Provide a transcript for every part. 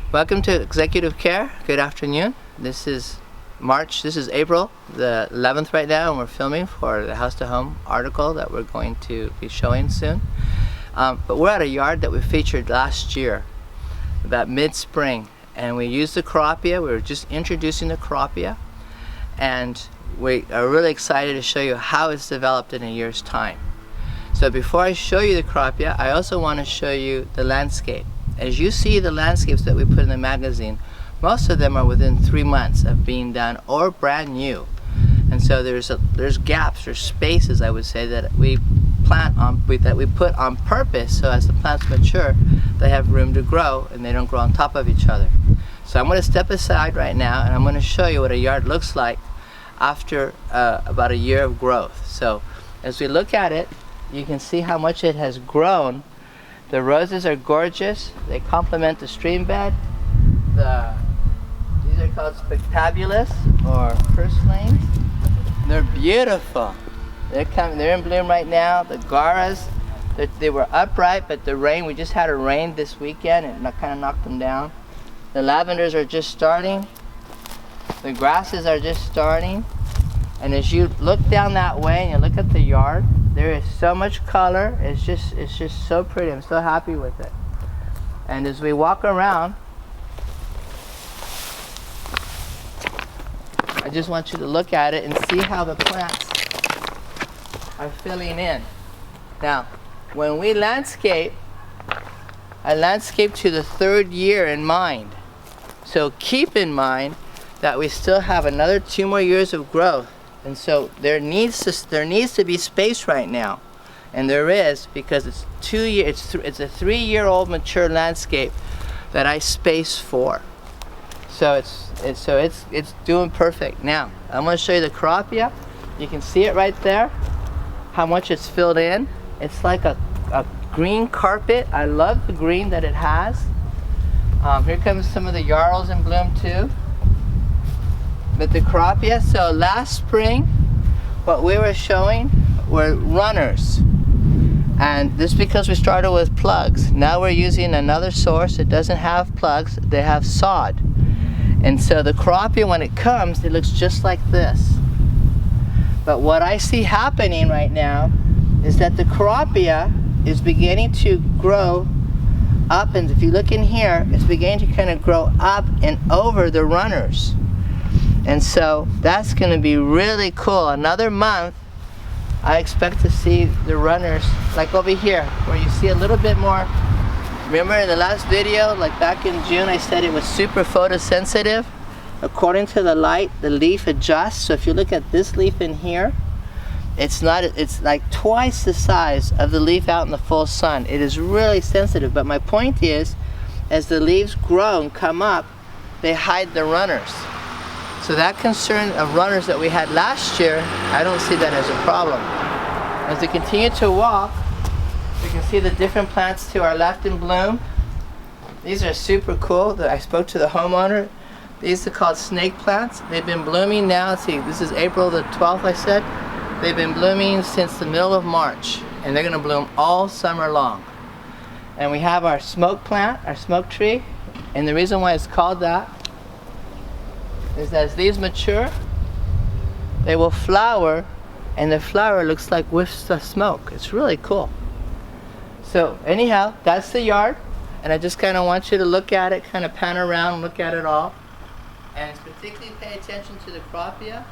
Welcome to Executive Care. Good afternoon. This is April the 11th right now, and we're filming for the House to Home article that we're going to be showing soon. But we're at a yard that we featured last year, about mid-spring, and we used the cropia. We were just introducing the cropia, and we are really excited to show you how it's developed in a year's time. So before I show you the cropia, I also want to show you the landscape. As you see the landscapes that we put in the magazine, most of them are within 3 months of being done or brand new. And so there's gaps or spaces, I would say, that we put on purpose, so as the plants mature, they have room to grow and they don't grow on top of each other. So I'm going to step aside right now and I'm going to show you what a yard looks like after about a year of growth. So as we look at it, you can see how much it has grown. The roses are gorgeous. They complement the stream bed. These are called spectabulous or purslane. They're beautiful. They're in bloom right now. The garas, they were upright, but the rain, we just had a rain this weekend and it kind of knocked them down. The lavenders are just starting. The grasses are just starting. And as you look down that way and you look at the yard, there is so much color. It's just so pretty. I'm so happy with it. And as we walk around, I just want you to look at it and see how the plants are filling in. Now, when we landscape, I landscape to the 3rd year in mind. So keep in mind that we still have another 2 more years of growth. And so there needs to be space right now, and there is, because it's a 3-year-old mature landscape that I space for. So it's doing perfect. Now I'm going to show you the cropia. You can see it right there, how much it's filled in. It's like a green carpet. I love the green that it has. Here comes some of the yarrows in bloom too. But the cropia, so last spring, what we were showing were runners. And this because we started with plugs. Now we're using another source. It doesn't have plugs, they have sod. And so the cropia, when it comes, it looks just like this. But what I see happening right now is that the cropia is beginning to grow up, and if you look in here, it's beginning to kind of grow up and over the runners. And so that's going to be really cool. Another month, I expect to see the runners, like over here, where you see a little bit more. Remember in the last video, like back in June, I said it was super photosensitive. According to the light, the leaf adjusts. So if you look at this leaf in here, it's like twice the size of the leaf out in the full sun. It is really sensitive. But my point is, as the leaves grow and come up, they hide the runners. So that concern of runners that we had last year, I don't see that as a problem. As we continue to walk, you can see the different plants to our left in bloom. These are super cool. I spoke to the homeowner. These are called snake plants. They've been blooming now. Let's see, this is April the 12th, I said. They've been blooming since the middle of March, and they're going to bloom all summer long. And we have our smoke plant, our smoke tree, and the reason why it's called that is that as these mature, they will flower, and the flower looks like whiffs of smoke. It's really cool. So anyhow, that's the yard, and I just kind of want you to look at it, kind of pan around, look at it all, and particularly pay attention to the cropia,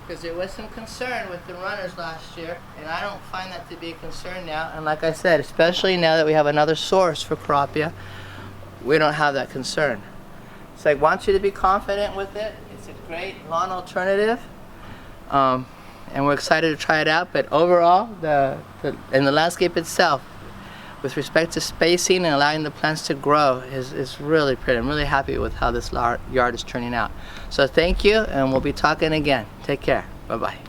because there was some concern with the runners last year, and I don't find that to be a concern now. And like I said, especially now that we have another source for cropia, we don't have that concern. So I want you to be confident with it. It's a great lawn alternative, and we're excited to try it out. But overall, in the landscape itself, with respect to spacing and allowing the plants to grow, is really pretty. I'm really happy with how this yard is turning out. So thank you, and we'll be talking again. Take care. Bye-bye.